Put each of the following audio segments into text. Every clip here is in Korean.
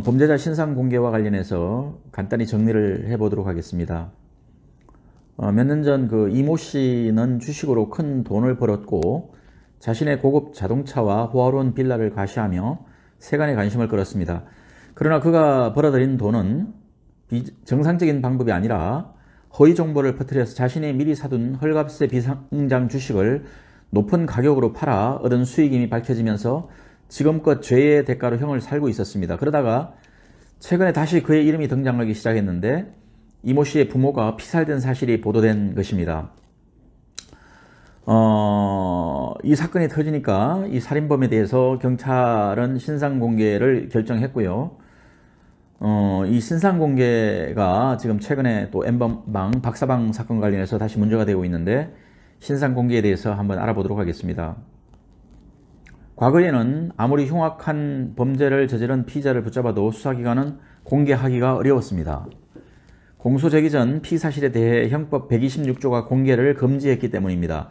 범죄자 신상 공개와 관련해서 간단히 정리를 해보도록 하겠습니다. 몇 년 전 그 이모 씨는 주식으로 큰 돈을 벌었고 자신의 고급 자동차와 호화로운 빌라를 과시하며 세간의 관심을 끌었습니다. 그러나 그가 벌어들인 돈은 정상적인 방법이 아니라 허위 정보를 퍼뜨려서 자신이 미리 사둔 헐값의 비상장 주식을 높은 가격으로 팔아 얻은 수익임이 밝혀지면서 지금껏 죄의 대가로 형을 살고 있었습니다. 그러다가 최근에 다시 그의 이름이 등장하기 시작했는데 이모 씨의 부모가 피살된 사실이 보도된 것입니다. 이 사건이 터지니까 이 살인범에 대해서 경찰은 신상공개를 결정했고요. 이 신상공개가 지금 최근에 또 N번방 박사방 사건 관련해서 다시 문제가 되고 있는데 신상공개에 대해서 한번 알아보도록 하겠습니다. 과거에는 아무리 흉악한 범죄를 저지른 피의자를 붙잡아도 수사기관은 공개하기가 어려웠습니다. 공소제기 전 피의사실에 대해 형법 126조가 공개를 금지했기 때문입니다.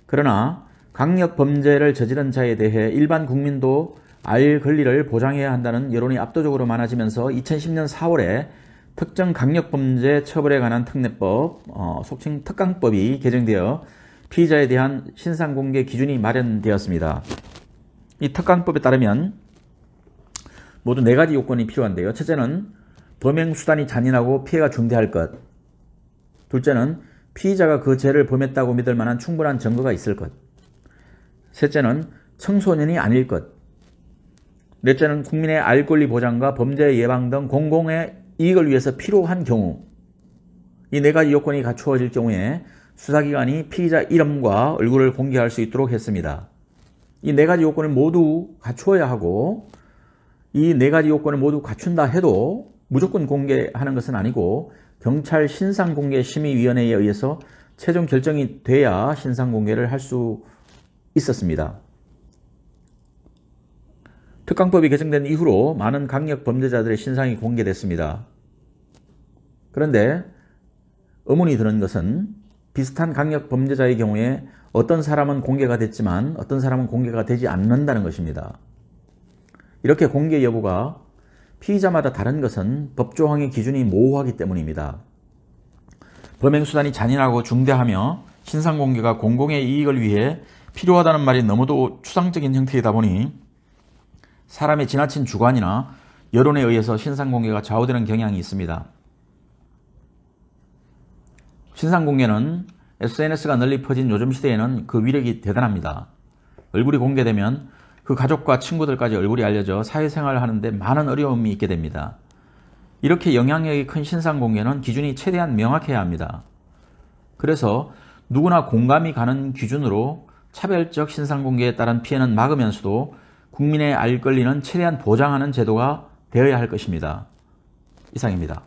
그러나 강력범죄를 저지른 자에 대해 일반 국민도 알 권리를 보장해야 한다는 여론이 압도적으로 많아지면서 2010년 4월에 특정 강력범죄 처벌에 관한 특례법, 속칭 특강법이 개정되어 피의자에 대한 신상공개 기준이 마련되었습니다. 이 특강법에 따르면 모두 4가지 요건이 필요한데요. 첫째는 범행수단이 잔인하고 피해가 중대할 것. 둘째는 피의자가 그 죄를 범했다고 믿을 만한 충분한 증거가 있을 것. 셋째는 청소년이 아닐 것. 넷째는 국민의 알 권리 보장과 범죄 예방 등 공공의 이익을 위해서 필요한 경우. 이 4가지 요건이 갖추어질 경우에 수사기관이 피의자 이름과 얼굴을 공개할 수 있도록 했습니다. 이 4가지 요건을 모두 갖추어야 하고 이 4가지 요건을 모두 갖춘다 해도 무조건 공개하는 것은 아니고 경찰 신상공개심의위원회에 의해서 최종 결정이 돼야 신상공개를 할 수 있었습니다. 특강법이 개정된 이후로 많은 강력 범죄자들의 신상이 공개됐습니다. 그런데 의문이 드는 것은 비슷한 강력 범죄자의 경우에 어떤 사람은 공개가 됐지만 어떤 사람은 공개가 되지 않는다는 것입니다. 이렇게 공개 여부가 피의자마다 다른 것은 법조항의 기준이 모호하기 때문입니다. 범행수단이 잔인하고 중대하며 신상공개가 공공의 이익을 위해 필요하다는 말이 너무도 추상적인 형태이다 보니 사람의 지나친 주관이나 여론에 의해서 신상공개가 좌우되는 경향이 있습니다. 신상공개는 SNS가 널리 퍼진 요즘 시대에는 그 위력이 대단합니다. 얼굴이 공개되면 그 가족과 친구들까지 얼굴이 알려져 사회생활을 하는데 많은 어려움이 있게 됩니다. 이렇게 영향력이 큰 신상공개는 기준이 최대한 명확해야 합니다. 그래서 누구나 공감이 가는 기준으로 차별적 신상공개에 따른 피해는 막으면서도 국민의 알 권리는 최대한 보장하는 제도가 되어야 할 것입니다. 이상입니다.